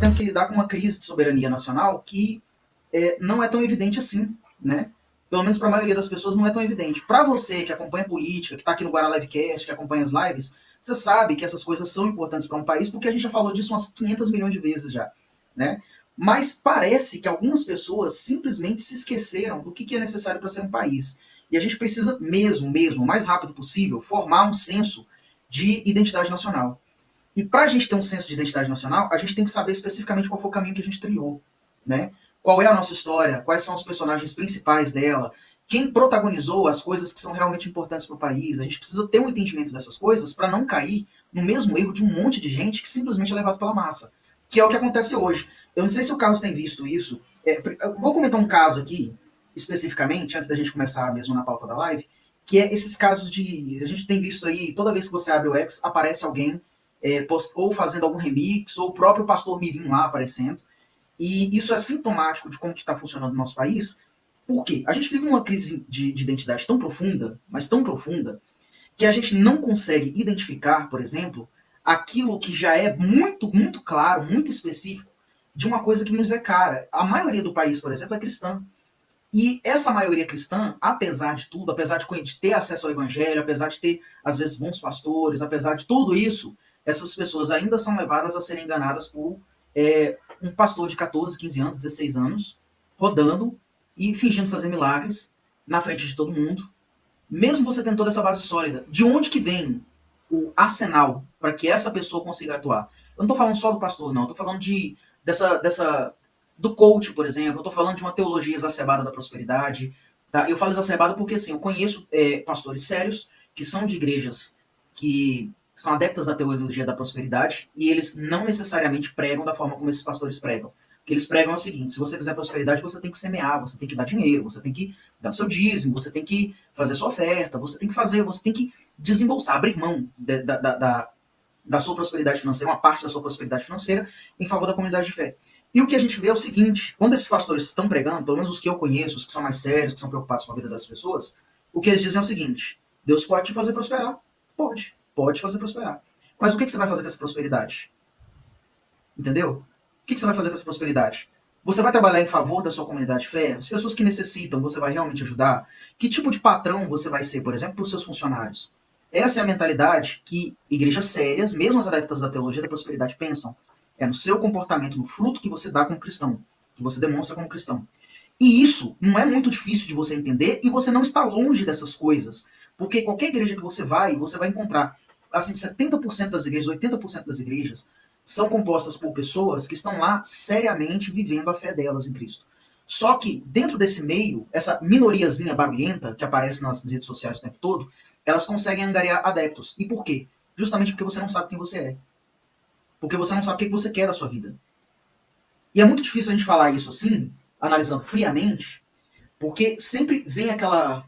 tendo que lidar com uma crise de soberania nacional que não é tão evidente assim, né? Pelo menos para a maioria das pessoas não é tão evidente. Para você que acompanha política, que está aqui no Guará Livecast, que acompanha as lives, você sabe que essas coisas são importantes para um país, porque a gente já falou disso umas 500 milhões de vezes já, né? Mas parece que algumas pessoas simplesmente se esqueceram do que é necessário para ser um país. E a gente precisa mesmo, o mais rápido possível, formar um senso de identidade nacional. E para a gente ter um senso de identidade nacional, a gente tem que saber especificamente qual foi o caminho que a gente trilhou, né? Qual é a nossa história, quais são os personagens principais dela, quem protagonizou as coisas que são realmente importantes para o país. A gente precisa ter um entendimento dessas coisas para não cair no mesmo erro de um monte de gente que simplesmente é levado pela massa, que é o que acontece hoje. Eu não sei se o Carlos tem visto isso. Eu vou comentar um caso aqui, especificamente, antes da gente começar mesmo na pauta da live, que é esses casos de... A gente tem visto aí, toda vez que você abre o X, aparece alguém ou fazendo algum remix, ou o próprio pastor Mirim lá aparecendo. E isso é sintomático de como que está funcionando o nosso país. Por quê? A gente vive uma crise de identidade tão profunda, mas tão profunda, que a gente não consegue identificar, por exemplo, aquilo que já é muito, muito claro, muito específico, de uma coisa que nos é cara. A maioria do país, por exemplo, é cristã. E essa maioria cristã, apesar de tudo, apesar de ter acesso ao evangelho, apesar de ter, às vezes, bons pastores, apesar de tudo isso, essas pessoas ainda são levadas a serem enganadas por um pastor de 14, 15 anos, 16 anos, rodando e fingindo fazer milagres na frente de todo mundo. Mesmo você tendo toda essa base sólida, de onde que vem o arsenal para que essa pessoa consiga atuar? Eu não estou falando só do pastor, não. Eu estou falando do coach, por exemplo. Eu estou falando de uma teologia exacerbada da prosperidade. Tá? Eu falo exacerbada porque assim, eu conheço pastores sérios que são de igrejas que são adeptas da teologia da prosperidade e eles não necessariamente pregam da forma como esses pastores pregam. O que eles pregam é o seguinte: se você quiser prosperidade, você tem que semear, você tem que dar dinheiro, você tem que dar o seu dízimo, você tem que fazer a sua oferta, você tem que desembolsar, abrir mão da sua prosperidade financeira, uma parte da sua prosperidade financeira, em favor da comunidade de fé. E o que a gente vê é o seguinte: quando esses pastores estão pregando, pelo menos os que eu conheço, os que são mais sérios, que são preocupados com a vida das pessoas, o que eles dizem é o seguinte: Deus pode te fazer prosperar. Pode fazer prosperar. Mas o que você vai fazer com essa prosperidade? Entendeu? O que você vai fazer com essa prosperidade? Você vai trabalhar em favor da sua comunidade de fé? As pessoas que necessitam, você vai realmente ajudar? Que tipo de patrão você vai ser, por exemplo, para os seus funcionários? Essa é a mentalidade que igrejas sérias, mesmo as adeptas da teologia da prosperidade, pensam. É no seu comportamento, no fruto que você dá como cristão, que você demonstra como cristão. E isso não é muito difícil de você entender e você não está longe dessas coisas. Porque qualquer igreja que você vai encontrar, assim, 70% das igrejas, 80% das igrejas, são compostas por pessoas que estão lá seriamente vivendo a fé delas em Cristo. Só que dentro desse meio, essa minoriazinha barulhenta que aparece nas redes sociais o tempo todo, elas conseguem angariar adeptos. E por quê? Justamente porque você não sabe quem você é. Porque você não sabe o que você quer da sua vida. E é muito difícil a gente falar isso assim, analisando friamente, porque sempre vem aquele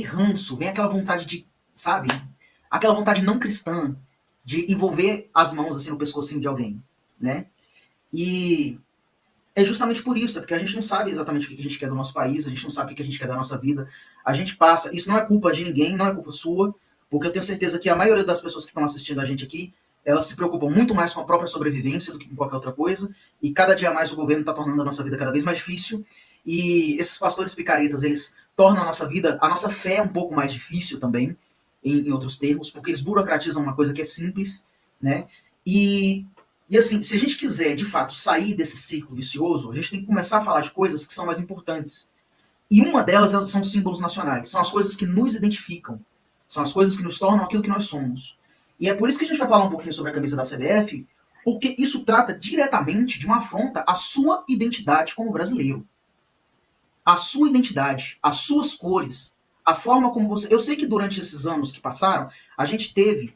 ranço, vem aquela vontade de, sabe? Aquela vontade não cristã de envolver as mãos assim no pescocinho de alguém, né? E é justamente por isso, é porque a gente não sabe exatamente o que a gente quer do nosso país, a gente não sabe o que a gente quer da nossa vida. A gente passa, isso não é culpa de ninguém, não é culpa sua, porque eu tenho certeza que a maioria das pessoas que estão assistindo a gente aqui, elas se preocupam muito mais com a própria sobrevivência do que com qualquer outra coisa, e cada dia mais o governo está tornando a nossa vida cada vez mais difícil, e esses pastores picaretas, eles tornam a nossa vida, a nossa fé um pouco mais difícil também, em outros termos, porque eles burocratizam uma coisa que é simples, né? E assim, se a gente quiser, de fato, sair desse círculo vicioso, a gente tem que começar a falar de coisas que são mais importantes. E uma delas são os símbolos nacionais. São as coisas que nos identificam. São as coisas que nos tornam aquilo que nós somos. E é por isso que a gente vai falar um pouquinho sobre a camisa da CBF, porque isso trata diretamente de uma afronta à sua identidade como brasileiro. A sua identidade, as suas cores, a forma como você... Eu sei que durante esses anos que passaram, a gente teve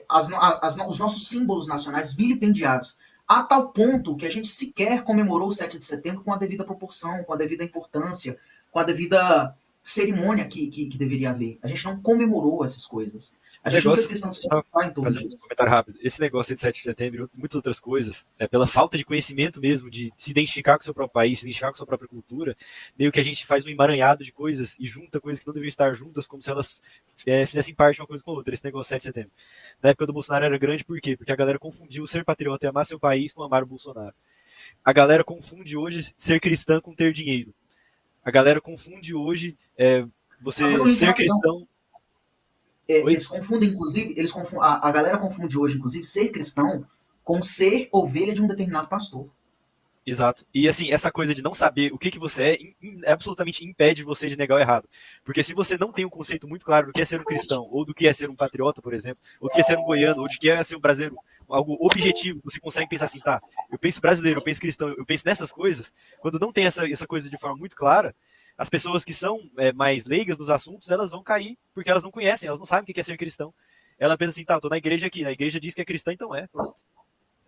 os nossos símbolos nacionais vilipendiados, a tal ponto que a gente sequer comemorou o 7 de setembro com a devida proporção, com a devida importância, com a devida cerimônia que deveria haver. A gente não comemorou essas coisas. A gente não fez Negócio, questão de se só ocupar em torno fazendo disso. um comentário rápido, esse negócio de 7 de setembro e muitas outras coisas, pela falta de conhecimento mesmo, de se identificar com o seu próprio país, se identificar com a sua própria cultura, meio que a gente faz um emaranhado de coisas e junta coisas que não deveriam estar juntas, como se elas fizessem parte de uma coisa com a outra, esse negócio 7 de setembro. Na época do Bolsonaro era grande, por quê? Porque a galera confundiu ser patriota e amar seu país com amar o Bolsonaro. A galera confunde hoje ser cristã com ter dinheiro. A galera confunde hoje Agora, você um link ser rapidão. cristão. Oi? Eles confundem, inclusive, a galera confunde hoje, inclusive, ser cristão com ser ovelha de um determinado pastor. Exato. E assim, essa coisa de não saber o que você absolutamente impede você de negar o errado. Porque se você não tem um conceito muito claro do que é ser um cristão, ou do que é ser um patriota, por exemplo, ou do que é ser um goiano, ou de que é ser um brasileiro, algo objetivo, você consegue pensar assim, tá, eu penso brasileiro, eu penso cristão, eu penso nessas coisas, quando não tem essa coisa de forma muito clara, as pessoas que são mais leigas nos assuntos, elas vão cair, porque elas não conhecem, elas não sabem o que é ser cristão. Ela pensa assim, tá, eu tô na igreja aqui, a igreja diz que é cristã, então pronto.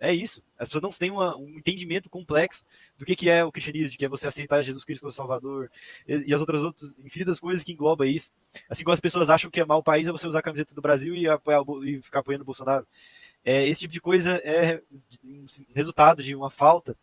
É isso. As pessoas não têm um entendimento complexo do que é o cristianismo, de que é você aceitar Jesus Cristo como Salvador e as outras infinitas coisas que engloba isso. Assim como as pessoas acham que amar o país é você usar a camiseta do Brasil e ficar apoiando o Bolsonaro. Esse tipo de coisa é um resultado de uma falta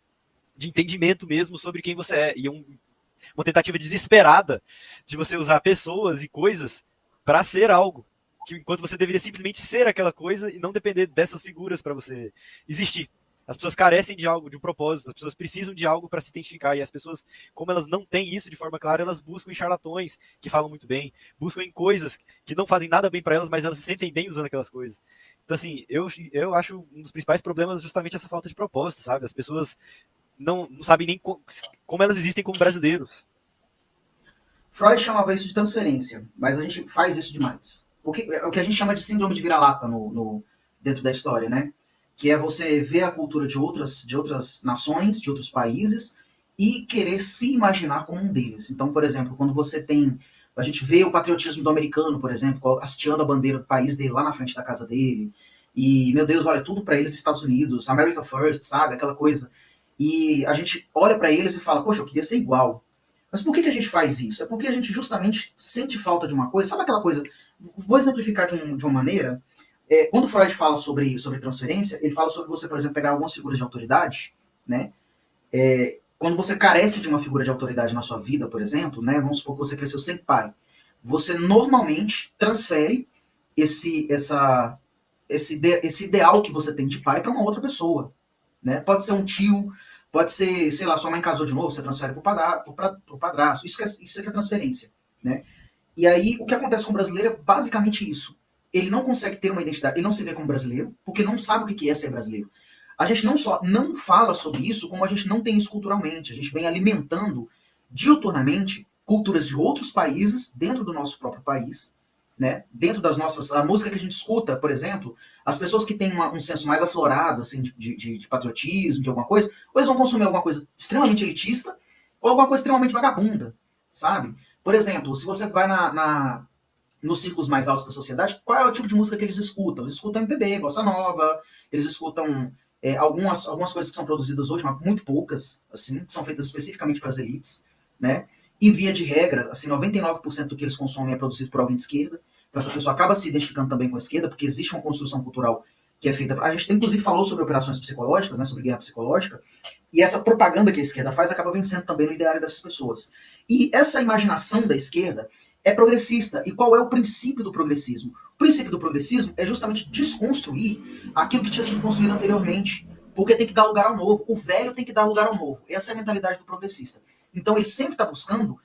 de entendimento mesmo sobre quem você é. E uma tentativa desesperada de você usar pessoas e coisas para ser algo que enquanto você deveria simplesmente ser aquela coisa e não depender dessas figuras para você existir. As pessoas carecem de algo, de um propósito, as pessoas precisam de algo para se identificar, e as pessoas, como elas não têm isso de forma clara, elas buscam em charlatões que falam muito bem, buscam em coisas que não fazem nada bem para elas, mas elas se sentem bem usando aquelas coisas. Então, assim, eu acho um dos principais problemas justamente essa falta de propósito, sabe? As pessoas não sabem nem como elas existem como brasileiros. Freud chamava isso de transferência, mas a gente faz isso demais. É o que a gente chama de síndrome de vira-lata dentro da história, né? Que é você ver a cultura de outras nações, de outros países, e querer se imaginar como um deles. Então, por exemplo, quando você tem. A gente vê o patriotismo do americano, por exemplo, hasteando a bandeira do país dele lá na frente da casa dele. E, meu Deus, olha, tudo para eles Estados Unidos, America First, sabe? Aquela coisa. E a gente olha para eles e fala, poxa, eu queria ser igual. Mas por que a gente faz isso? É porque a gente justamente sente falta de uma coisa. Sabe aquela coisa? Vou exemplificar de uma maneira. Quando Freud fala sobre transferência, ele fala sobre você, por exemplo, pegar algumas figuras de autoridade, né? Quando você carece de uma figura de autoridade na sua vida, por exemplo, né? Vamos supor que você cresceu sem pai. Você normalmente transfere esse ideal que você tem de pai para uma outra pessoa. Né? Pode ser um tio, pode ser, sei lá, sua mãe casou de novo, você transfere pro padrasto. Isso que é transferência. Né? E aí, o que acontece com o brasileiro é basicamente isso. Ele não consegue ter uma identidade, ele não se vê como brasileiro, porque não sabe o que é ser brasileiro. A gente não só não fala sobre isso, como a gente não tem isso culturalmente. A gente vem alimentando diuturnamente culturas de outros países dentro do nosso próprio país, né? Dentro das nossas. A música que a gente escuta, por exemplo, as pessoas que têm um senso mais aflorado assim, de patriotismo, de alguma coisa, ou eles vão consumir alguma coisa extremamente elitista, ou alguma coisa extremamente vagabunda, sabe? Por exemplo, se você vai nos círculos mais altos da sociedade, qual é o tipo de música que eles escutam? Eles escutam MPB, bossa nova, eles escutam algumas coisas que são produzidas hoje, mas muito poucas, assim, que são feitas especificamente para as elites, né? E via de regra, assim, 99% do que eles consomem é produzido por alguém de esquerda. Então essa pessoa acaba se identificando também com a esquerda, porque existe uma construção cultural que é feita. A gente inclusive falou sobre operações psicológicas, né, sobre guerra psicológica, e essa propaganda que a esquerda faz acaba vencendo também no ideário dessas pessoas. E essa imaginação da esquerda é progressista. E qual é o princípio do progressismo? O princípio do progressismo é justamente desconstruir aquilo que tinha sido construído anteriormente, porque tem que dar lugar ao novo. O velho tem que dar lugar ao novo. Essa é a mentalidade do progressista. Então ele sempre está buscando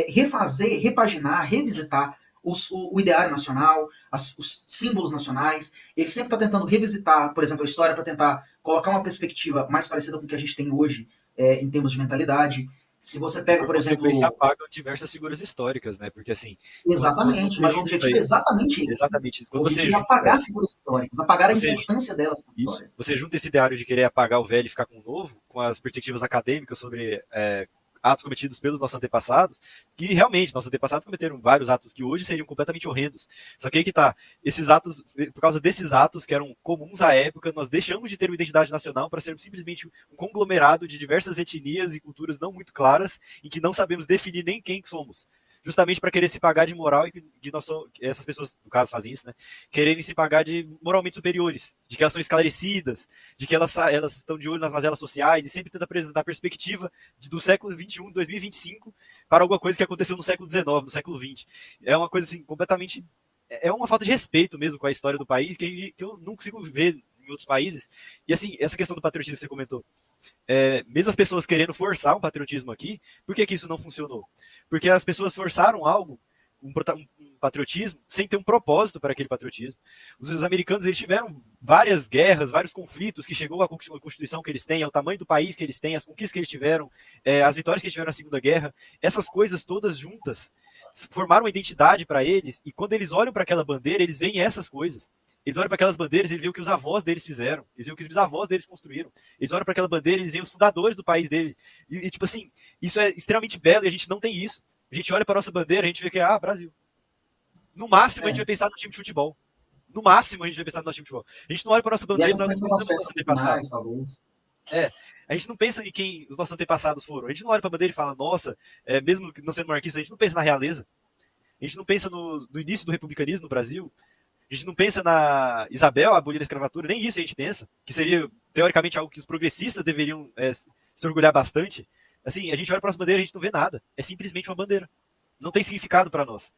refazer, repaginar, revisitar o ideário nacional, os símbolos nacionais. Ele sempre está tentando revisitar, por exemplo, a história para tentar colocar uma perspectiva mais parecida com o que a gente tem hoje em termos de mentalidade. Se você pega, por exemplo. Apagam diversas figuras históricas, né? Porque assim. Exatamente, mas o objetivo é exatamente esse. Exatamente. O objetivo é apagar figuras históricas, apagar a importância delas na isso, história. você junta esse ideário de querer apagar o velho e ficar com o novo, com as perspectivas acadêmicas sobre atos cometidos pelos nossos antepassados, que realmente nossos antepassados cometeram vários atos que hoje seriam completamente horrendos. Só que aí que tá, esses atos, por causa desses atos que eram comuns à época, nós deixamos de ter uma identidade nacional para sermos simplesmente um conglomerado de diversas etnias e culturas não muito claras, em que não sabemos definir nem quem somos. justamente para querer se pagar de moral, e que essas pessoas, no caso, fazem isso, né? Quererem se pagar de moralmente superiores, de que elas são esclarecidas, de que elas estão de olho nas mazelas sociais e sempre tentam apresentar a perspectiva do século XXI, 2025, para alguma coisa que aconteceu no século XIX, no século XX. É uma coisa assim, completamente. É uma falta de respeito mesmo com a história do país que eu não consigo ver em outros países. E assim, essa questão do patriotismo que você comentou. Mesmo as pessoas querendo forçar um patriotismo aqui, por que isso não funcionou? Porque as pessoas forçaram algo, um patriotismo, sem ter um propósito para aquele patriotismo. Os americanos eles tiveram várias guerras, vários conflitos, que chegou à Constituição que eles têm, ao tamanho do país que eles têm, as conquistas que eles tiveram, as vitórias que eles tiveram na Segunda Guerra. Essas coisas todas juntas formaram uma identidade para eles, e quando eles olham para aquela bandeira, eles veem essas coisas. Eles olham para aquelas bandeiras, eles veem o que os avós deles fizeram, eles veem o que os bisavós deles construíram. Eles olham para aquela bandeira, eles veem os fundadores do país deles. E, tipo assim, isso é extremamente belo e a gente não tem isso. A gente olha para a nossa bandeira, a gente vê que Brasil. No máximo, a gente vai pensar no time de futebol. No máximo, a gente vai pensar no nosso time de futebol. A gente não olha para a nossa bandeira, não pensa nos nossos antepassados. Talvez. A gente não pensa em quem os nossos antepassados foram. A gente não olha para a bandeira e fala, nossa, mesmo não sendo monarquista, a gente não pensa na realeza. A gente não pensa no início do republicanismo no Brasil. A gente não pensa na Isabel abolindo a escravatura, nem isso a gente pensa, que seria, teoricamente, algo que os progressistas deveriam se orgulhar bastante. Assim, a gente olha para as bandeiras e a gente não vê nada. É simplesmente uma bandeira. Não tem significado para nós.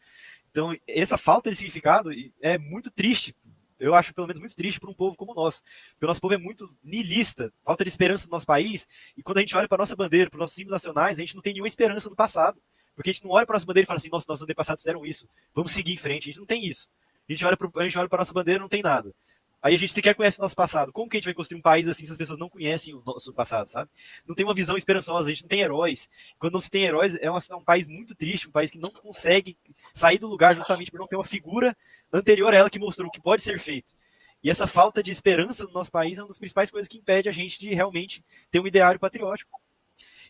Então, essa falta de significado é muito triste. Eu acho, pelo menos, muito triste para um povo como o nosso. Porque o nosso povo é muito niilista, falta de esperança no nosso país. E quando a gente olha para a nossa bandeira, para os nossos símbolos nacionais, a gente não tem nenhuma esperança no passado. Porque a gente não olha para a nossa bandeira e fala assim, nossa, nossos antepassados fizeram isso. Vamos seguir em frente. A gente não tem isso. A gente olha para a nossa bandeira e não tem nada. Aí a gente sequer conhece o nosso passado. Como que a gente vai construir um país assim se as pessoas não conhecem o nosso passado, sabe? Não tem uma visão esperançosa, a gente não tem heróis. Quando não se tem heróis, é um país muito triste, um país que não consegue sair do lugar justamente por não ter uma figura anterior a ela que mostrou o que pode ser feito. E essa falta de esperança no nosso país é uma das principais coisas que impede a gente de realmente ter um ideário patriótico.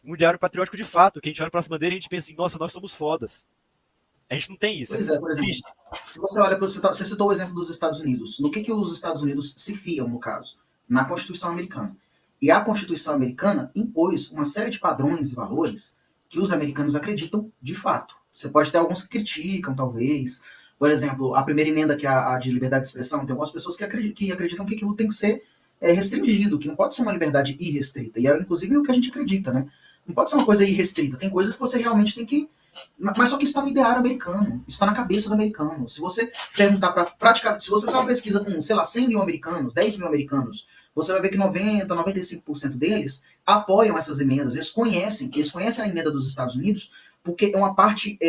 Um ideário patriótico de fato, que a gente olha para a nossa bandeira e a gente pensa assim, nossa, nós somos fodas. A gente não tem isso. Pois por exemplo, se você olha para você citou o exemplo dos Estados Unidos. No que os Estados Unidos se fiam, no caso? Na Constituição americana. E a Constituição americana impôs uma série de padrões e valores que os americanos acreditam de fato. Você pode ter alguns que criticam, talvez. Por exemplo, a primeira emenda, que é a de liberdade de expressão, tem algumas pessoas que acreditam que aquilo tem que ser restringido, que não pode ser uma liberdade irrestrita. E é, inclusive, o que a gente acredita, né? Não pode ser uma coisa irrestrita. Tem coisas que você realmente tem que... Mas só que isso está no ideário americano, isso está na cabeça do americano. Se você perguntar para praticamente, se você fizer uma pesquisa com, sei lá, 100 mil americanos, 10 mil americanos, você vai ver que 90, 95% deles apoiam essas emendas. Eles conhecem a emenda dos Estados Unidos porque é uma parte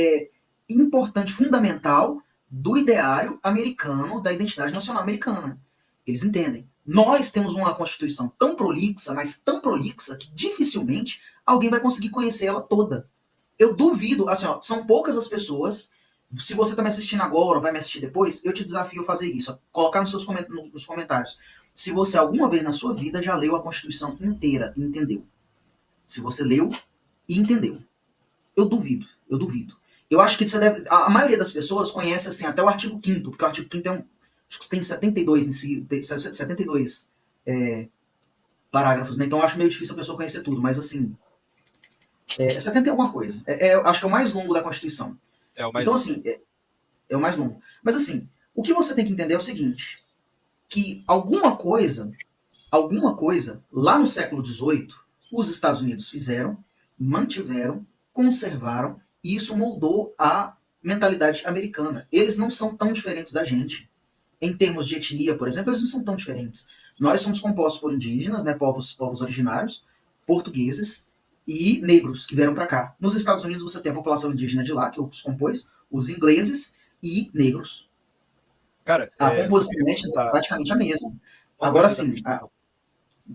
importante, fundamental do ideário americano, da identidade nacional americana. Eles entendem. Nós temos uma Constituição tão prolixa, mas tão prolixa, que dificilmente alguém vai conseguir conhecer ela toda. Eu duvido, assim, são poucas as pessoas. Se você está me assistindo agora ou vai me assistir depois, eu te desafio a fazer isso. Colocar nos comentários. Se você alguma vez na sua vida já leu a Constituição inteira e entendeu. Se você leu e entendeu. Eu duvido. Eu acho que você deve. A maioria das pessoas conhece assim, até o artigo 5º, porque o artigo 5º acho que tem 72 em si. Tem 72 parágrafos, né? Então eu acho meio difícil a pessoa conhecer tudo, mas assim. 70 e alguma coisa. Acho que é o mais longo da Constituição. Então, assim, é o mais longo. Mas, assim, o que você tem que entender é o seguinte, que alguma coisa, lá no século XVIII, os Estados Unidos fizeram, mantiveram, conservaram, e isso moldou a mentalidade americana. Eles não são tão diferentes da gente. Em termos de etnia, por exemplo, eles não são tão diferentes. Nós somos compostos por indígenas, né, povos originários, portugueses, e negros que vieram para cá. Nos Estados Unidos você tem a população indígena de lá, que os compôs, os ingleses e negros. Cara, a composição étnica é praticamente a mesma. Agora sim,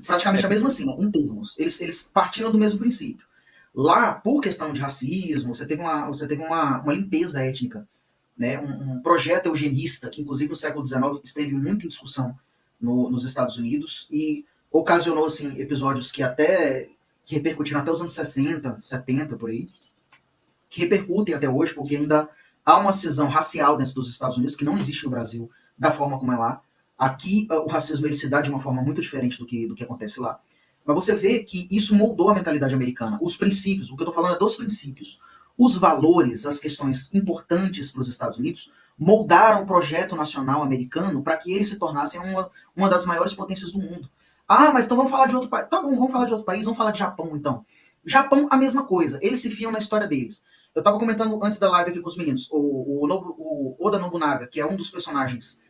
praticamente a mesma assim, né, em termos. Eles partiram do mesmo princípio. Lá, por questão de racismo, você teve uma limpeza étnica, né, um projeto eugenista, que inclusive no século XIX esteve muito em discussão nos Estados Unidos e ocasionou assim, episódios que repercutiram até os anos 60, 70, por aí, que repercutem até hoje, porque ainda há uma cisão racial dentro dos Estados Unidos, que não existe no Brasil, da forma como é lá. Aqui, o racismo ele se dá de uma forma muito diferente do que acontece lá. Mas você vê que isso moldou a mentalidade americana. Os princípios, o que eu estou falando é dos princípios. os valores, as questões importantes para os Estados Unidos moldaram o projeto nacional americano para que eles se tornassem uma das maiores potências do mundo. Ah, mas então vamos falar de outro país. Tá bom, vamos falar de outro país, vamos falar de Japão então. Japão, a mesma coisa. Eles se fiam na história deles. Eu estava comentando antes da live aqui com os meninos, o Oda Nobunaga, que é um dos personagens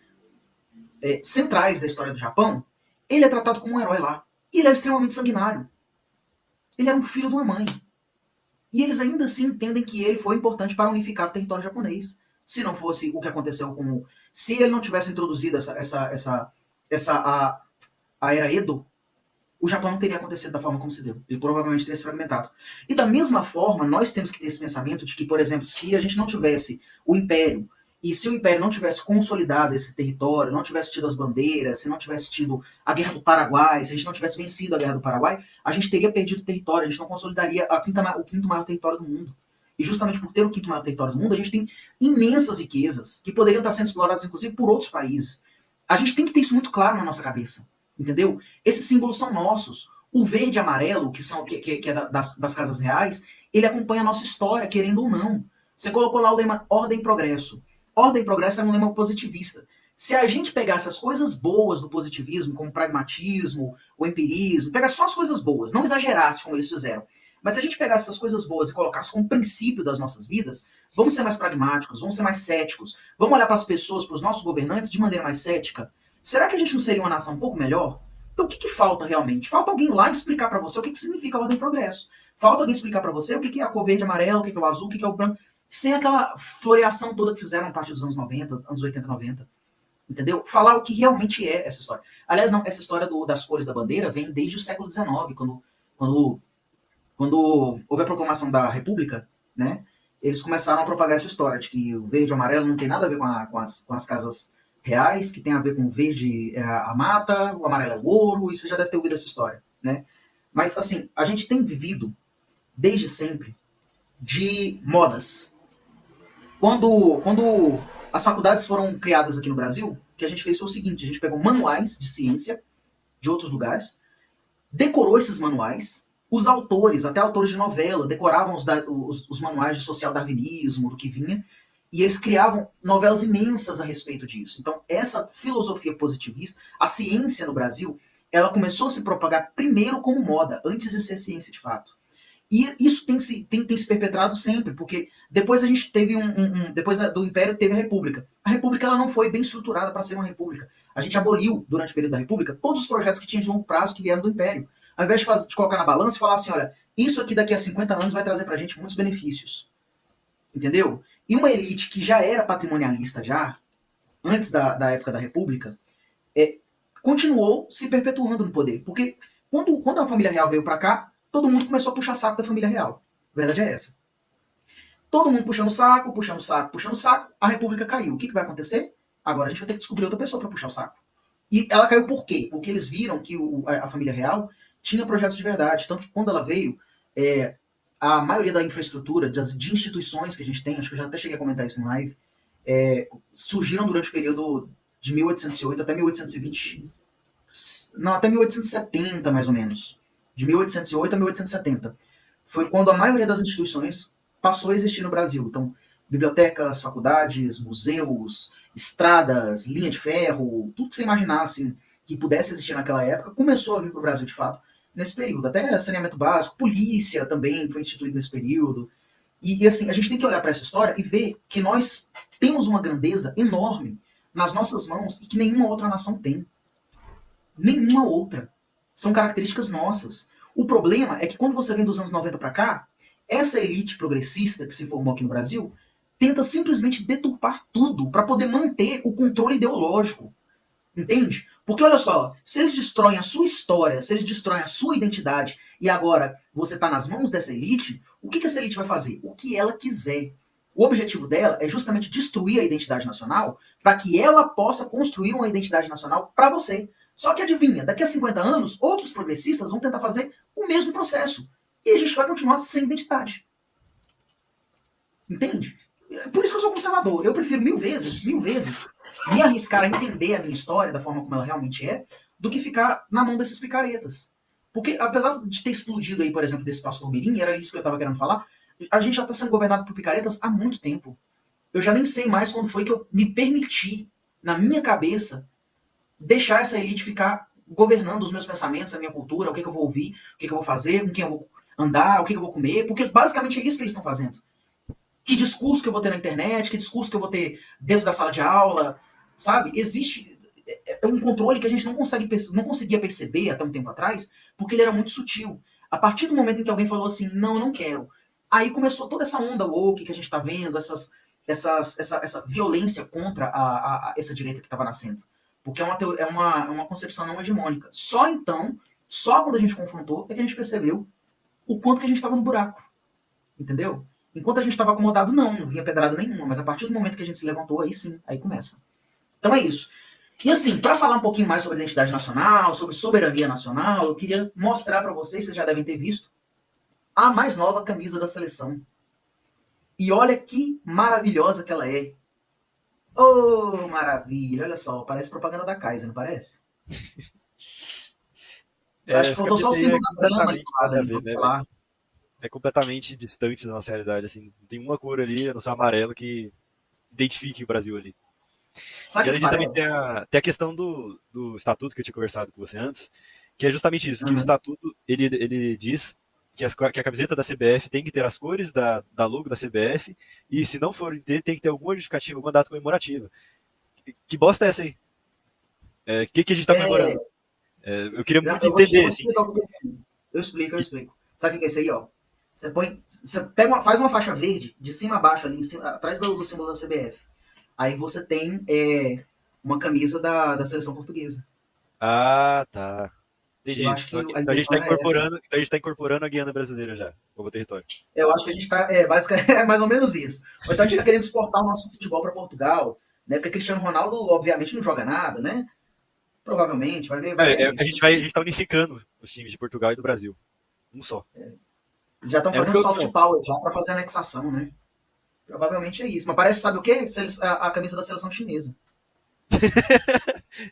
centrais da história do Japão, ele é tratado como um herói lá. E ele é extremamente sanguinário. Ele era um filho de uma mãe. E eles ainda assim entendem que ele foi importante para unificar o território japonês. Se não fosse o que aconteceu com... Se ele não tivesse introduzido a era Edo, o Japão não teria acontecido da forma como se deu. Ele provavelmente teria se fragmentado. E da mesma forma, nós temos que ter esse pensamento de que, por exemplo, se a gente não tivesse o Império, e se o Império não tivesse consolidado esse território, não tivesse tido as bandeiras, se não tivesse tido a Guerra do Paraguai, se a gente não tivesse vencido a Guerra do Paraguai, a gente teria perdido o território, a gente não consolidaria o quinto maior território do mundo. E justamente por ter o quinto maior território do mundo, a gente tem imensas riquezas que poderiam estar sendo exploradas, inclusive, por outros países. A gente tem que ter isso muito claro na nossa cabeça. Entendeu? Esses símbolos são nossos. O verde e amarelo, que é das casas reais, ele acompanha a nossa história, querendo ou não. Você colocou lá o lema Ordem e Progresso. Ordem e Progresso é um lema positivista. Se a gente pegasse as coisas boas do positivismo, como o pragmatismo, o empirismo, pegasse só as coisas boas, não exagerasse como eles fizeram, mas se a gente pegasse essas coisas boas e colocasse como princípio das nossas vidas, vamos ser mais pragmáticos, vamos ser mais céticos, vamos olhar para as pessoas, para os nossos governantes de maneira mais cética. Será que a gente não seria uma nação um pouco melhor? Então o que falta realmente? Falta alguém lá explicar para você o que significa a ordem e progresso. Falta alguém explicar para você o que é a cor verde e amarela, o que é o azul, o que é o branco, sem aquela floreação toda que fizeram a partir dos anos 90, anos 80, 90. Entendeu? Falar o que realmente é essa história. Aliás, não, essa história das cores da bandeira vem desde o século XIX, quando houve a proclamação da República, né? Eles começaram a propagar essa história de que o verde e o amarelo não tem nada a ver com as casas reais, que tem a ver com o verde a mata, o amarelo é o ouro, e você já deve ter ouvido essa história, né? Mas, assim, a gente tem vivido, desde sempre, de modas. Quando as faculdades foram criadas aqui no Brasil, o que a gente fez foi o seguinte, a gente pegou manuais de ciência de outros lugares, decorou esses manuais, os autores, até autores de novela, decoravam os manuais de social-darwinismo, do que vinha, e eles criavam novelas imensas a respeito disso. Então, essa filosofia positivista, a ciência no Brasil, ela começou a se propagar primeiro como moda, antes de ser ciência de fato. E isso tem se perpetrado sempre, porque depois a gente teve depois do Império teve a República. A República ela não foi bem estruturada para ser uma república. A gente aboliu, durante o período da República, todos os projetos que tinham de longo prazo que vieram do Império. Ao invés de colocar na balança e falar assim, olha, isso aqui daqui a 50 anos vai trazer pra gente muitos benefícios. Entendeu? E uma elite que já era patrimonialista já, antes da época da República, continuou se perpetuando no poder. Porque quando a família real veio para cá, todo mundo começou a puxar saco da família real. A verdade é essa. Todo mundo puxando saco, a República caiu. O que vai acontecer? Agora a gente vai ter que descobrir outra pessoa para puxar o saco. E ela caiu por quê? Porque eles viram que a família real tinha projetos de verdade. Tanto que quando ela veio, a maioria da infraestrutura, de instituições que a gente tem, acho que eu já até cheguei a comentar isso em live, surgiram durante o período de 1808 até 1820. Não, até 1870, mais ou menos. De 1808 a 1870. Foi quando a maioria das instituições passou a existir no Brasil. Então, bibliotecas, faculdades, museus, estradas, linha de ferro, tudo que você imaginasse que pudesse existir naquela época, começou a vir para o Brasil de fato nesse período. Até saneamento básico, polícia também foi instituído nesse período. E assim, a gente tem que olhar para essa história e ver que nós temos uma grandeza enorme nas nossas mãos e que nenhuma outra nação tem. Nenhuma outra. São características nossas. O problema é que quando você vem dos anos 90 para cá, essa elite progressista que se formou aqui no Brasil tenta simplesmente deturpar tudo para poder manter o controle ideológico. Entende? Porque olha só, se eles destroem a sua história, se eles destroem a sua identidade e agora você está nas mãos dessa elite, o que essa elite vai fazer? O que ela quiser. O objetivo dela é justamente destruir a identidade nacional para que ela possa construir uma identidade nacional para você. Só que adivinha, daqui a 50 anos, outros progressistas vão tentar fazer o mesmo processo. E a gente vai continuar sem identidade. Entende? Por isso que eu sou conservador. Eu prefiro mil vezes, me arriscar a entender a minha história da forma como ela realmente é, do que ficar na mão desses picaretas. Porque, apesar de ter explodido aí, por exemplo, desse pastor Mirim, era isso que eu estava querendo falar, A gente já está sendo governado por picaretas há muito tempo. Eu já nem sei mais quando foi que eu me permiti, na minha cabeça, deixar essa elite ficar governando os meus pensamentos, a minha cultura, o que, que eu vou ouvir, o que, que eu vou fazer, com quem eu vou andar, o que, que eu vou comer, porque basicamente é isso que eles estão fazendo. Que discurso que eu vou ter na internet, que discurso que eu vou ter dentro da sala de aula, sabe? Existe um controle que a gente não conseguia perceber até um tempo atrás, porque ele era muito sutil. A partir do momento em que alguém falou assim, não, eu não quero, aí começou toda essa onda woke que a gente está vendo, essa violência contra essa direita que estava nascendo. Porque é uma concepção não hegemônica. Só então, só quando a gente confrontou, é que a gente percebeu o quanto que a gente estava no buraco. Entendeu? Enquanto a gente estava acomodado, não vinha pedrada nenhuma. Mas a partir do momento que a gente se levantou, aí sim, aí começa. Então é isso. E assim, para falar um pouquinho mais sobre identidade nacional, sobre soberania nacional, eu queria mostrar para vocês já devem ter visto, a mais nova camisa da seleção. E olha que maravilhosa que ela é. Oh, maravilha. Olha só, parece propaganda da Kaiser, não parece? Acho que faltou só o símbolo da Brahma ali, é completamente distante da nossa realidade. Assim, tem uma cor ali, a não ser amarelo, que identifique o Brasil ali. Sabe e além disso, também tem a questão do estatuto que eu tinha conversado com você antes, que é justamente isso, que o estatuto ele diz que a camiseta da CBF tem que ter as cores da logo da CBF, e se não for ter, tem que ter alguma justificativa, alguma data comemorativa. Que bosta é essa aí? O que a gente está comemorando? Eu queria muito entender. Eu explico. Sabe o que é isso aí, ó? Você faz uma faixa verde, de cima a baixo ali, atrás do símbolo da CBF. Aí você tem uma camisa da seleção portuguesa. Ah, tá. Entendi. Eu acho que então a gente está incorporando a Guiana brasileira já, como território. Eu acho que a gente está. É mais ou menos isso. Ou então a gente está querendo exportar o nosso futebol para Portugal, né? Porque Cristiano Ronaldo, obviamente, não joga nada, né? Provavelmente, vai ver. A gente está unificando os times de Portugal e do Brasil. Um só. Já estão fazendo soft power já para fazer anexação, né? Provavelmente é isso. Mas parece, sabe o quê? A camisa da seleção chinesa.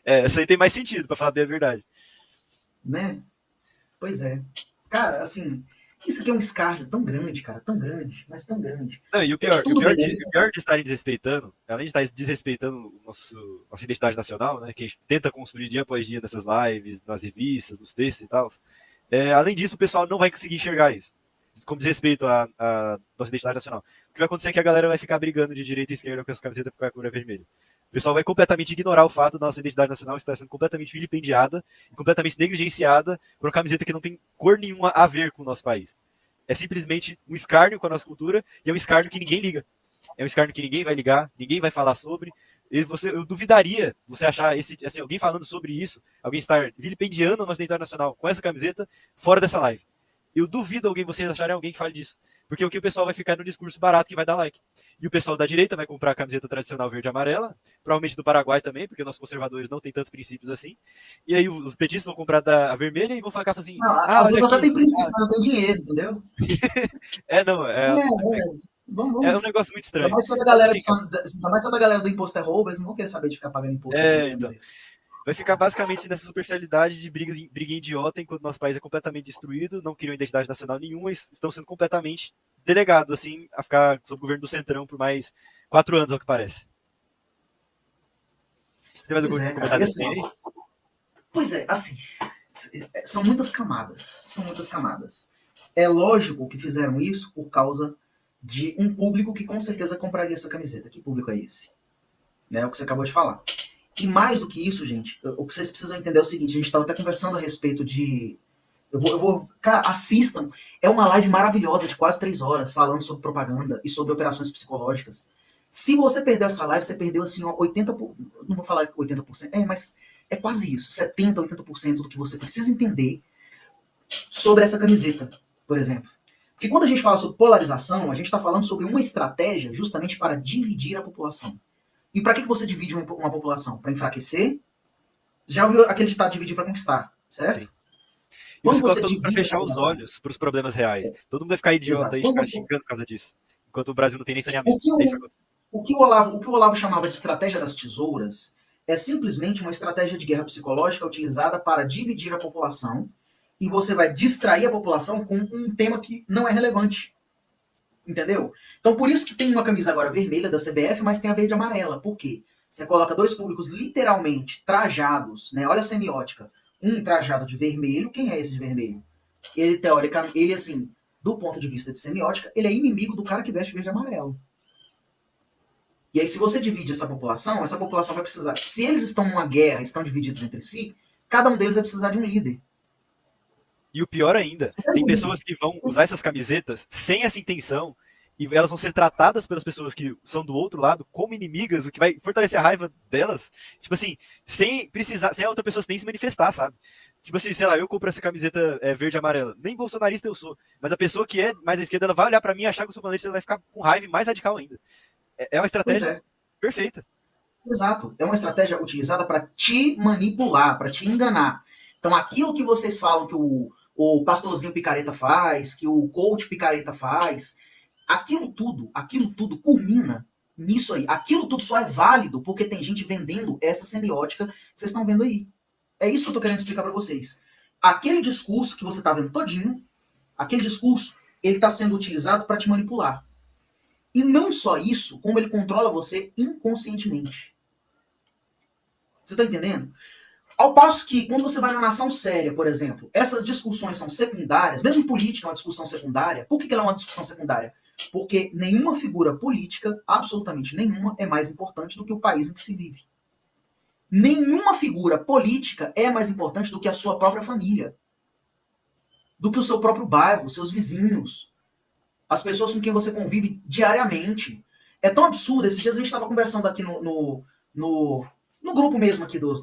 Essa aí tem mais sentido, para falar bem a verdade. Né? Pois é. Cara, assim, isso aqui é um escárnio tão grande, cara, tão grande, mas tão grande. Não, e o pior de estarem desrespeitando, além de estar desrespeitando nossa identidade nacional, né, que a gente tenta construir dia após dia nessas lives, nas revistas, nos textos e tal, além disso, o pessoal não vai conseguir enxergar isso, como desrespeito à nossa identidade nacional. O que vai acontecer é que a galera vai ficar brigando de direita e esquerda com essa camiseta porque a cor é vermelha. O pessoal vai completamente ignorar o fato da nossa identidade nacional estar sendo completamente vilipendiada, completamente negligenciada por uma camiseta que não tem cor nenhuma a ver com o nosso país. É simplesmente um escárnio com a nossa cultura e é um escárnio que ninguém liga. É um escárnio que ninguém vai ligar, ninguém vai falar sobre. Eu duvidaria você achar alguém falando sobre isso, alguém estar vilipendiando a nossa identidade nacional com essa camiseta fora dessa live. Eu duvido vocês acharem alguém que fale disso. Porque o que o pessoal vai ficar no discurso barato que vai dar like. E o pessoal da direita vai comprar a camiseta tradicional verde e amarela, provavelmente do Paraguai também, porque nossos conservadores não têm tantos princípios assim. E aí os petistas vão comprar a vermelha e vão ficar assim... Às vezes até tem princípio, mas não tem dinheiro, entendeu? É um negócio muito estranho. Ainda mais se a galera do imposto é roubo, eles não vão querer saber de ficar pagando imposto. Então. Vai ficar basicamente nessa superficialidade de briga idiota, enquanto nosso país é completamente destruído, não criam identidade nacional nenhuma, estão sendo completamente delegados, assim, a ficar sob o governo do Centrão por mais 4 anos, ao que parece. Tem mais algum comentário assim? Pois é, assim, são muitas camadas. É lógico que fizeram isso por causa de um público que com certeza compraria essa camiseta. Que público é esse? É o que você acabou de falar. E mais do que isso, gente, o que vocês precisam entender é o seguinte, a gente estava até conversando a respeito de... Cara, assistam. É uma live maravilhosa de quase 3 horas, falando sobre propaganda e sobre operações psicológicas. Se você perdeu essa live, você perdeu assim, 80%... Não vou falar 80%, mas é quase isso. 70%, 80% do que você precisa entender sobre essa camiseta, por exemplo. Porque quando a gente fala sobre polarização, a gente está falando sobre uma estratégia justamente para dividir a população. E para que você divide uma população? Para enfraquecer? Já ouviu aquele ditado dividir para conquistar, certo? Sim. E você coloca todo mundo para fechar os olhos para os problemas reais. Todo mundo vai ficar idiota e ficar xingando por causa disso. Enquanto o Brasil não tem nem saneamento. O que o Olavo chamava de estratégia das tesouras é simplesmente uma estratégia de guerra psicológica utilizada para dividir a população, e você vai distrair a população com um tema que não é relevante. Entendeu? Então, por isso que tem uma camisa agora vermelha da CBF, mas tem a verde e amarela. Por quê? Você coloca dois públicos literalmente trajados, né? Olha a semiótica. Um trajado de vermelho. Quem é esse de vermelho? Ele, teoricamente, ele, assim, do ponto de vista de semiótica, ele é inimigo do cara que veste verde e amarelo. E aí, se você divide essa população vai precisar. Se eles estão numa guerra, estão divididos entre si, cada um deles vai precisar de um líder. E o pior ainda, tem pessoas que vão usar essas camisetas sem essa intenção e elas vão ser tratadas pelas pessoas que são do outro lado como inimigas, o que vai fortalecer a raiva delas, tipo assim, sem precisar, sem a outra pessoa nem se manifestar, sabe? Tipo assim, sei lá, eu compro essa camiseta verde e amarela, nem bolsonarista eu sou, mas a pessoa que é mais à esquerda, ela vai olhar pra mim e achar que eu sou bolsonarista, ela vai ficar com raiva e mais radical ainda. É uma estratégia perfeita. Exato. É uma estratégia utilizada para te manipular, para te enganar. Então, aquilo que vocês falam que o pastorzinho picareta faz, que o coach picareta faz, aquilo tudo culmina nisso aí. Aquilo tudo só é válido porque tem gente vendendo essa semiótica que vocês estão vendo aí. É isso que eu tô querendo explicar para vocês. Aquele discurso que você tá vendo todinho, aquele discurso, ele tá sendo utilizado para te manipular. E não só isso, como ele controla você inconscientemente. Você tá entendendo? Ao passo que, quando você vai numa nação séria, por exemplo, essas discussões são secundárias, mesmo política é uma discussão secundária. Por que ela é uma discussão secundária? Porque nenhuma figura política, absolutamente nenhuma, é mais importante do que o país em que se vive. Nenhuma figura política é mais importante do que a sua própria família, do que o seu próprio bairro, seus vizinhos, as pessoas com quem você convive diariamente. É tão absurdo. Esses dias a gente estava conversando aqui no grupo mesmo aqui, nos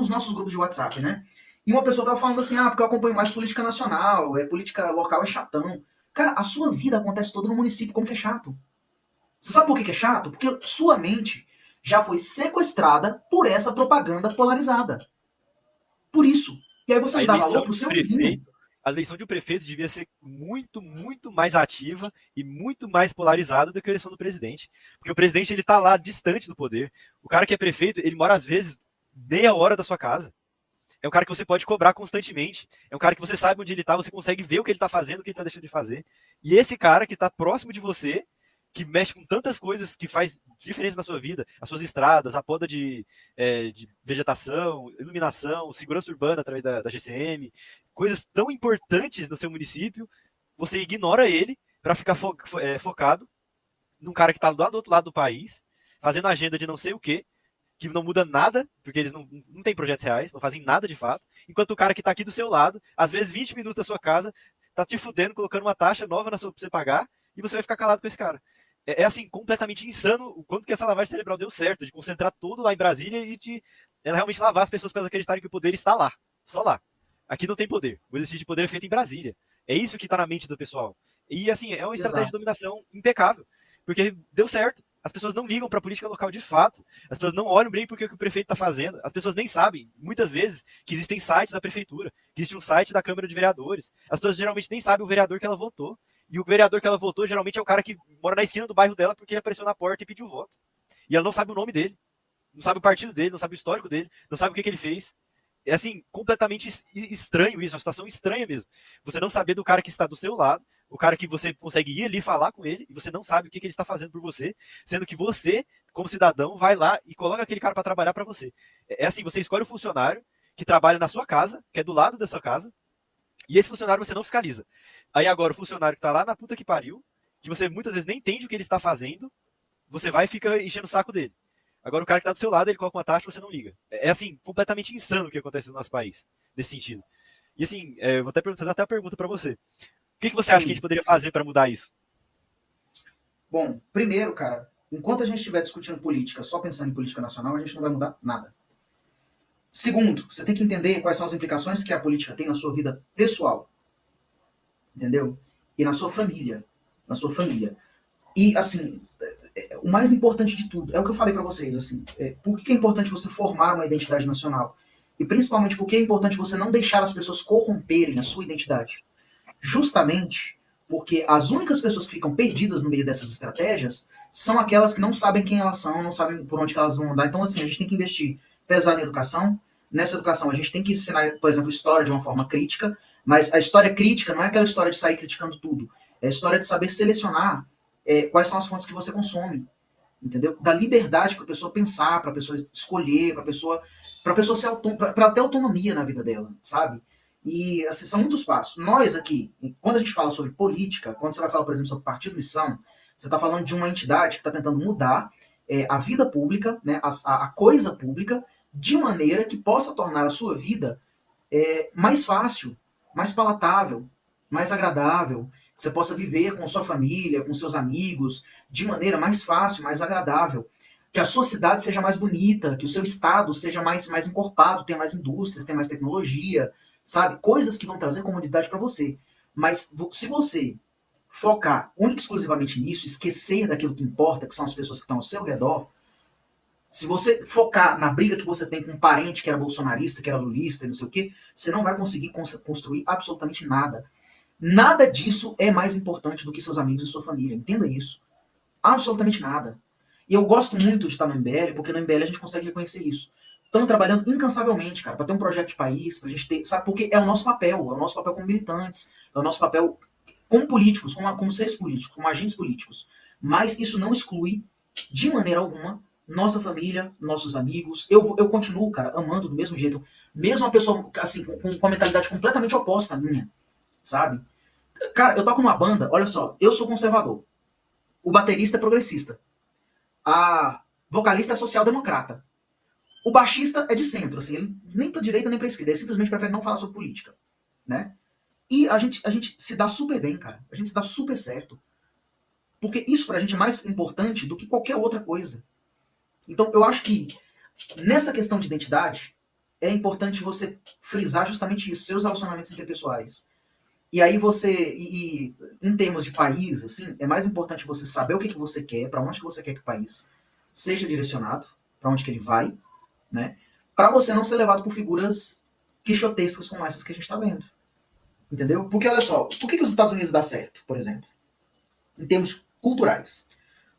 nossos grupos de WhatsApp, né? E uma pessoa tava falando assim, porque eu acompanho mais política nacional, política local é chatão. Cara, a sua vida acontece toda no município, como que é chato? Você sabe por que é chato? Porque sua mente já foi sequestrada por essa propaganda polarizada. Por isso. E aí você não dá valor pro seu vizinho. A eleição de um prefeito devia ser muito, muito mais ativa e muito mais polarizada do que a eleição do presidente. Porque o presidente, ele tá lá distante do poder. O cara que é prefeito, ele mora às vezes meia hora da sua casa. É um cara que você pode cobrar constantemente. É um cara que você sabe onde ele tá, você consegue ver o que ele tá fazendo, o que ele tá deixando de fazer. E esse cara que tá próximo de você, que mexe com tantas coisas que faz diferença na sua vida, as suas estradas, a poda de vegetação, iluminação, segurança urbana através da GCM, coisas tão importantes no seu município, você ignora ele para ficar focado num cara que está do outro lado do país, fazendo agenda de não sei o quê, que não muda nada, porque eles não têm projetos reais, não fazem nada de fato, enquanto o cara que está aqui do seu lado, às vezes 20 minutos da sua casa, tá te fudendo, colocando uma taxa nova pra você pagar, e você vai ficar calado com esse cara. É assim, completamente insano o quanto que essa lavagem cerebral deu certo, de concentrar tudo lá em Brasília e de realmente lavar as pessoas para elas acreditarem que o poder está lá, só lá. Aqui não tem poder. O exercício de poder é feito em Brasília. É isso que está na mente do pessoal. E assim, é uma estratégia de dominação impecável, porque deu certo. As pessoas não ligam para a política local de fato. As pessoas não olham bem porque o que o prefeito está fazendo. As pessoas nem sabem, muitas vezes, que existem sites da prefeitura, que existe um site da Câmara de Vereadores. As pessoas geralmente nem sabem o vereador que ela votou. E o vereador que ela votou geralmente é o cara que mora na esquina do bairro dela porque ele apareceu na porta e pediu voto. E ela não sabe o nome dele, não sabe o partido dele, não sabe o histórico dele, não sabe o que ele fez. É assim, completamente estranho isso, uma situação estranha mesmo. Você não saber do cara que está do seu lado, o cara que você consegue ir ali falar com ele, e você não sabe o que ele está fazendo por você, sendo que você, como cidadão, vai lá e coloca aquele cara para trabalhar para você. É assim, você escolhe o funcionário que trabalha na sua casa, que é do lado da sua casa, e esse funcionário você não fiscaliza. Aí agora o funcionário que tá lá na puta que pariu, que você muitas vezes nem entende o que ele está fazendo, você vai e fica enchendo o saco dele. Agora o cara que tá do seu lado, ele coloca uma taxa e você não liga. É assim, completamente insano o que acontece no nosso país, nesse sentido. E assim, vou até fazer até uma pergunta para você. O que você acha que a gente poderia fazer para mudar isso? Bom, primeiro, cara, enquanto a gente estiver discutindo política, só pensando em política nacional, a gente não vai mudar nada. Segundo, você tem que entender quais são as implicações que a política tem na sua vida pessoal. Entendeu? E na sua família. Na sua família. E, assim, o mais importante de tudo, é o que eu falei pra vocês, assim, por que é importante você formar uma identidade nacional? E principalmente porque é importante você não deixar as pessoas corromperem a sua identidade. Justamente porque as únicas pessoas que ficam perdidas no meio dessas estratégias são aquelas que não sabem quem elas são, não sabem por onde que elas vão andar. Então, assim, a gente tem que investir pesado em educação. Nessa educação, a gente tem que ensinar, por exemplo, história de uma forma crítica, mas a história crítica não é aquela história de sair criticando tudo. É a história de saber selecionar quais são as fontes que você consome, entendeu? Da liberdade para a pessoa pensar, para a pessoa escolher, para a pessoa ser para ter autonomia na vida dela, sabe? E assim, são muitos passos. Nós aqui, quando a gente fala sobre política, quando você vai falar, por exemplo, sobre partido missão, você está falando de uma entidade que está tentando mudar a vida pública, né, a coisa pública, de maneira que possa tornar a sua vida mais fácil, mais palatável, mais agradável, que você possa viver com sua família, com seus amigos, de maneira mais fácil, mais agradável. Que a sua cidade seja mais bonita, que o seu estado seja mais encorpado, tenha mais indústrias, tenha mais tecnologia, sabe? Coisas que vão trazer comodidade para você. Mas se você focar única e exclusivamente nisso, esquecer daquilo que importa, que são as pessoas que estão ao seu redor, se você focar na briga que você tem com um parente que era bolsonarista, que era lulista, não sei o quê, você não vai conseguir construir absolutamente nada. Nada disso é mais importante do que seus amigos e sua família. Entenda isso. Absolutamente nada. E eu gosto muito de estar no MBL, porque no MBL a gente consegue reconhecer isso. Estamos trabalhando incansavelmente, cara, para ter um projeto de país, pra gente ter, sabe, porque é o nosso papel como militantes, é o nosso papel como políticos, como seres políticos, como agentes políticos. Mas isso não exclui, de maneira alguma, nossa família, nossos amigos. Eu continuo, cara, amando do mesmo jeito. Mesmo uma pessoa, assim, com uma mentalidade completamente oposta à minha, sabe? Cara, eu toco numa banda, olha só, eu sou conservador. O baterista é progressista. A vocalista é social-democrata. O baixista é de centro, assim, ele nem pra direita nem pra esquerda, ele simplesmente prefere não falar sobre política, né? E a gente se dá super bem, cara. A gente se dá super certo. Porque isso pra gente é mais importante do que qualquer outra coisa. Então, eu acho que nessa questão de identidade, é importante você frisar justamente isso, seus relacionamentos interpessoais. E aí você, em termos de país, assim, é mais importante você saber o que você quer, para onde que você quer que o país seja direcionado, para onde que ele vai, né? Para você não ser levado por figuras quixotescas como essas que a gente está vendo. Entendeu? Porque olha só, por que os Estados Unidos dá certo, por exemplo? Em termos culturais.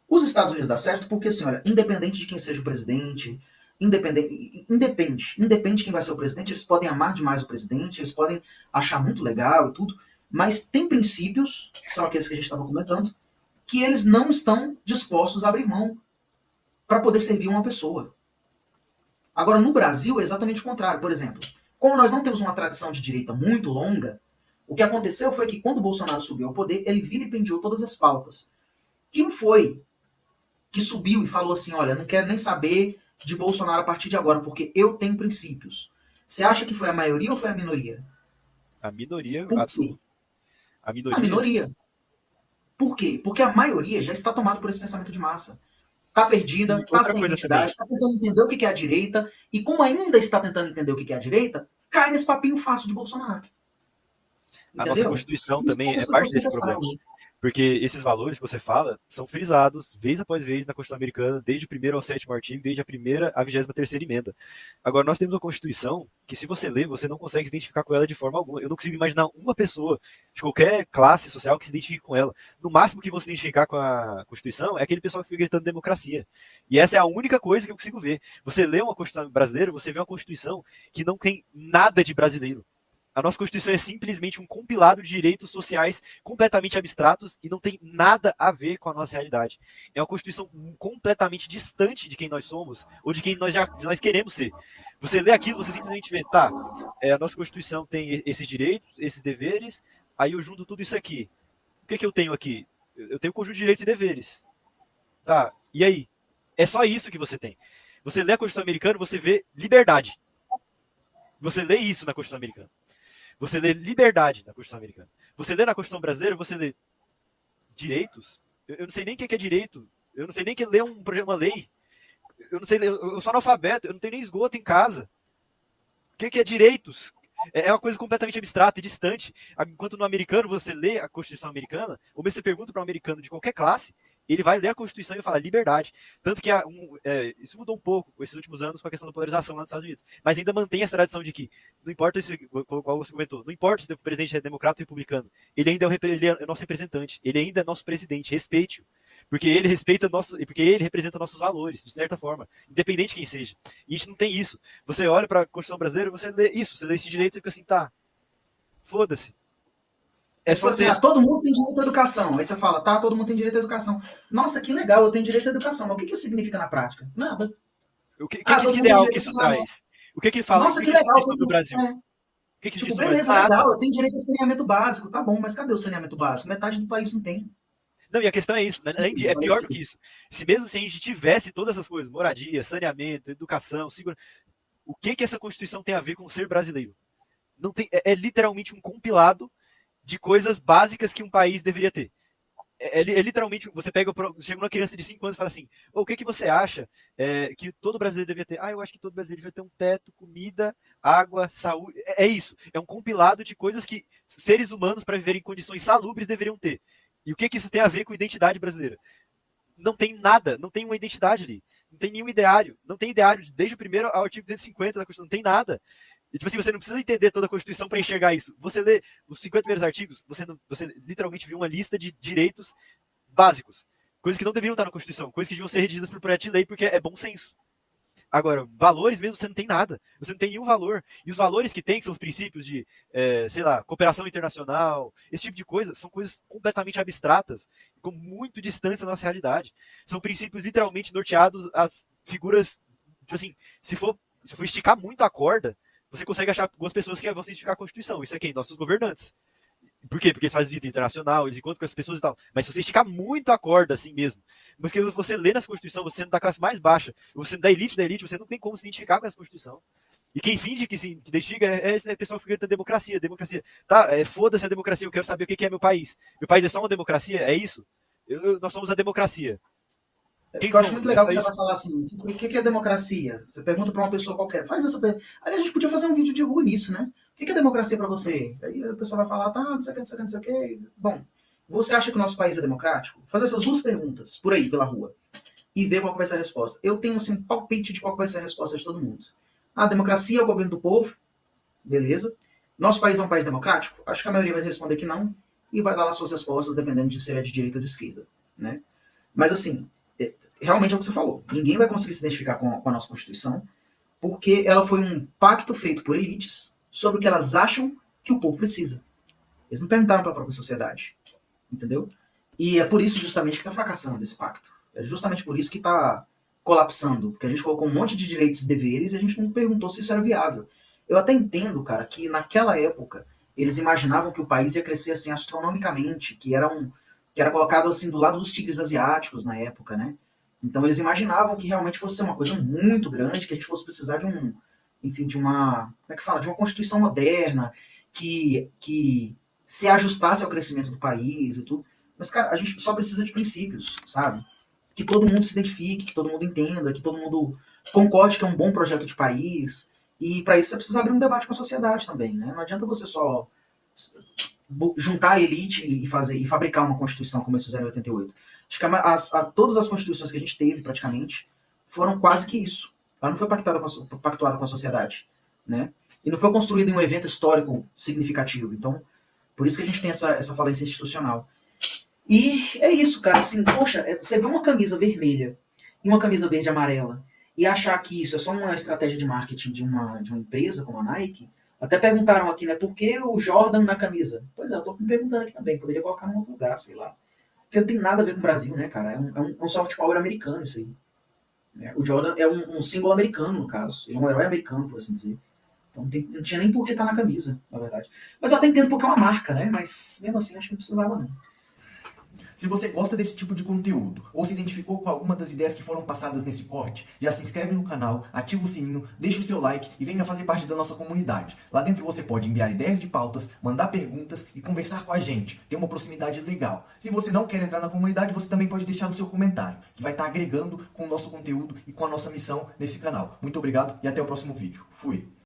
Os Estados Unidos dá certo porque, assim, olha, independente de quem seja o presidente, independe quem vai ser o presidente, eles podem amar demais o presidente, eles podem achar muito legal e tudo, mas tem princípios, que são aqueles que a gente estava comentando, que eles não estão dispostos a abrir mão para poder servir uma pessoa. Agora, no Brasil, é exatamente o contrário. Por exemplo, como nós não temos uma tradição de direita muito longa, o que aconteceu foi que quando o Bolsonaro subiu ao poder, ele vilipendiou todas as pautas. Quem foi que subiu e falou assim, olha, não quero nem saber de Bolsonaro a partir de agora, porque eu tenho princípios? Você acha que foi a maioria ou foi a minoria? A minoria Por quê? absoluta. A A minoria. minoria. Por quê? Porque a maioria já está tomada por esse pensamento de massa. Está perdida, E está outra sem coisa identidade, também, está tentando entender o que é a direita, e como ainda está tentando entender o que é a direita, cai nesse papinho fácil de Bolsonaro. a nossa Entendeu? Constituição Isso também poucas é parte pessoas têm desse testado. problema. Porque esses valores que você fala são frisados vez após vez na Constituição Americana, desde o primeiro ao sétimo artigo, desde a primeira à 23ª emenda. Agora, nós temos uma Constituição que, se você ler, você não consegue se identificar com ela de forma alguma. Eu não consigo imaginar uma pessoa de qualquer classe social que se identifique com ela. No máximo que você se identificar com a Constituição é aquele pessoal que fica gritando democracia. E essa é a única coisa que eu consigo ver. Você lê uma Constituição brasileira, você vê uma Constituição que não tem nada de brasileiro. A nossa Constituição é simplesmente um compilado de direitos sociais completamente abstratos e não tem nada a ver com a nossa realidade. É uma Constituição completamente distante de quem nós somos ou de quem nós queremos ser. Você lê aquilo, você simplesmente vê, tá, a nossa Constituição tem esses direitos, esses deveres, aí eu junto tudo isso aqui. O que eu tenho aqui? Eu tenho um conjunto de direitos e deveres. Tá, e aí? É só isso que você tem. Você lê a Constituição americana, você vê liberdade. Você lê isso na Constituição americana. Você lê liberdade na Constituição americana. Você lê na Constituição brasileira, você lê direitos. Eu não sei nem o que é direito. Eu não sei nem o que é ler uma lei. Eu não sei, eu sou analfabeto, eu não tenho nem esgoto em casa. O que é direitos? É uma coisa completamente abstrata e distante. Enquanto no americano você lê a Constituição americana, ou mesmo você pergunta para um americano de qualquer classe, ele vai ler a Constituição e fala liberdade. Tanto que isso mudou um pouco esses últimos anos com a questão da polarização lá nos Estados Unidos. Mas ainda mantém essa tradição de que, não importa qual você comentou, não importa se o presidente é democrata ou republicano, ele ainda é nosso representante, ele ainda é nosso presidente, respeite-o. Porque porque ele representa nossos valores, de certa forma, independente de quem seja. E a gente não tem isso. Você olha para a Constituição brasileira, você lê isso, você lê esse direito e fica assim, tá, foda-se. É tipo assim, todo mundo tem direito à educação. Aí você fala, tá, todo mundo tem direito à educação. Nossa, que legal, eu tenho direito à educação. Mas o que isso significa na prática? Nada. Que ideal que isso traz? O que fala? Nossa, O que que isso legal. diz sobre o Brasil? É. O que diz Tipo, sobre o Brasil? beleza, legal, eu tenho direito a saneamento básico. Tá bom, mas cadê o saneamento básico? Metade do país não tem. Não, e a questão é isso, é pior do que isso. Mesmo se a gente tivesse todas essas coisas, moradia, saneamento, educação, segurança, o que essa Constituição tem a ver com ser brasileiro? Não tem, é literalmente um compilado de coisas básicas que um país deveria ter. É literalmente, você chega uma criança de 5 anos e fala assim, o que você acha que todo brasileiro deveria ter? Eu acho que todo brasileiro deveria ter um teto, comida, água, saúde. É isso, é um compilado de coisas que seres humanos, para viver em condições salubres, deveriam ter. E o que isso tem a ver com identidade brasileira? Não tem nada, não tem uma identidade ali. Não tem nenhum ideário. Não tem ideário, desde o primeiro ao artigo 250 da Constituição, não tem nada. E, tipo assim, você não precisa entender toda a Constituição para enxergar isso. Você lê os 50 primeiros artigos, você literalmente viu uma lista de direitos básicos. Coisas que não deveriam estar na Constituição, coisas que deviam ser redigidas por projeto de lei, porque é bom senso. Agora, valores mesmo, você não tem nada. Você não tem nenhum valor. E os valores que tem, que são os princípios de, sei lá, cooperação internacional, esse tipo de coisa, são coisas completamente abstratas, com muito distantes da nossa realidade. São princípios literalmente norteados a figuras, tipo assim, se for esticar muito a corda, você consegue achar algumas pessoas que vão se identificar a Constituição. Isso é quem? Nossos governantes. Por quê? Porque eles fazem visita internacional, eles encontram com as pessoas e tal. Mas se você esticar muito a corda, assim mesmo, porque você lê nessa Constituição, você sendo da classe mais baixa, você da elite, você não tem como se identificar com essa Constituição. E quem finge que se identifica é esse pessoal que fica da democracia. Democracia. Tá, foda-se a democracia, eu quero saber o que é meu país. Meu país é só uma democracia? É isso? Nós somos a democracia. Eu acho muito legal que você vai falar assim, o que é democracia? Você pergunta pra uma pessoa qualquer, faz essa pergunta. Aí a gente podia fazer um vídeo de rua nisso, né? O que é democracia pra você? Aí a pessoa vai falar, tá, não sei o que, não sei o que, não sei o que. Bom, você acha que o nosso país é democrático? Fazer essas duas perguntas, por aí, pela rua, e ver qual vai ser a resposta. Eu tenho, assim, um palpite de qual vai ser a resposta de todo mundo. A democracia é o governo do povo, beleza. Nosso país é um país democrático? Acho que a maioria vai responder que não, e vai dar lá suas respostas, dependendo de se é de direita ou de esquerda, né? Mas, assim, realmente é o que você falou. Ninguém vai conseguir se identificar com a nossa Constituição, porque ela foi um pacto feito por elites sobre o que elas acham que o povo precisa. Eles não perguntaram para a própria sociedade. Entendeu? E é por isso justamente que está fracassando esse pacto. É justamente por isso que está colapsando. Porque a gente colocou um monte de direitos e deveres e a gente não perguntou se isso era viável. Eu até entendo, cara, que naquela época eles imaginavam que o país ia crescer assim astronomicamente, que era colocado assim do lado dos tigres asiáticos na época, né? Então eles imaginavam que realmente fosse ser uma coisa muito grande, que a gente fosse precisar de de uma, como é que fala, de uma constituição moderna que se ajustasse ao crescimento do país e tudo. Mas cara, a gente só precisa de princípios, sabe? Que todo mundo se identifique, que todo mundo entenda, que todo mundo concorde que é um bom projeto de país. E para isso você precisa abrir um debate com a sociedade também, né? Não adianta você só juntar a elite e fabricar uma constituição como eles fizeram em 88. Acho que todas as constituições que a gente teve, praticamente, foram quase que isso. Ela não foi pactuada com a sociedade, né? E não foi construída em um evento histórico significativo. Então, por isso que a gente tem essa falência institucional. E é isso, cara. Assim, poxa, você vê uma camisa vermelha e uma camisa verde e amarela e achar que isso é só uma estratégia de marketing de uma empresa como a Nike. Até perguntaram aqui, né? Por que o Jordan na camisa? Pois é, eu tô me perguntando aqui também. Poderia colocar em outro lugar, sei lá. Porque não tem nada a ver com o Brasil, né, cara? É um soft power americano isso aí. O Jordan é um símbolo americano, no caso. Ele é um herói americano, por assim dizer. Então não tinha nem por que estar na camisa, na verdade. Mas eu até entendo porque é uma marca, né? Mas mesmo assim acho que não precisava, não. Se você gosta desse tipo de conteúdo ou se identificou com alguma das ideias que foram passadas nesse corte, já se inscreve no canal, ativa o sininho, deixa o seu like e venha fazer parte da nossa comunidade. Lá dentro você pode enviar ideias de pautas, mandar perguntas e conversar com a gente. Tem uma proximidade legal. Se você não quer entrar na comunidade, você também pode deixar o seu comentário, que vai estar agregando com o nosso conteúdo e com a nossa missão nesse canal. Muito obrigado e até o próximo vídeo. Fui!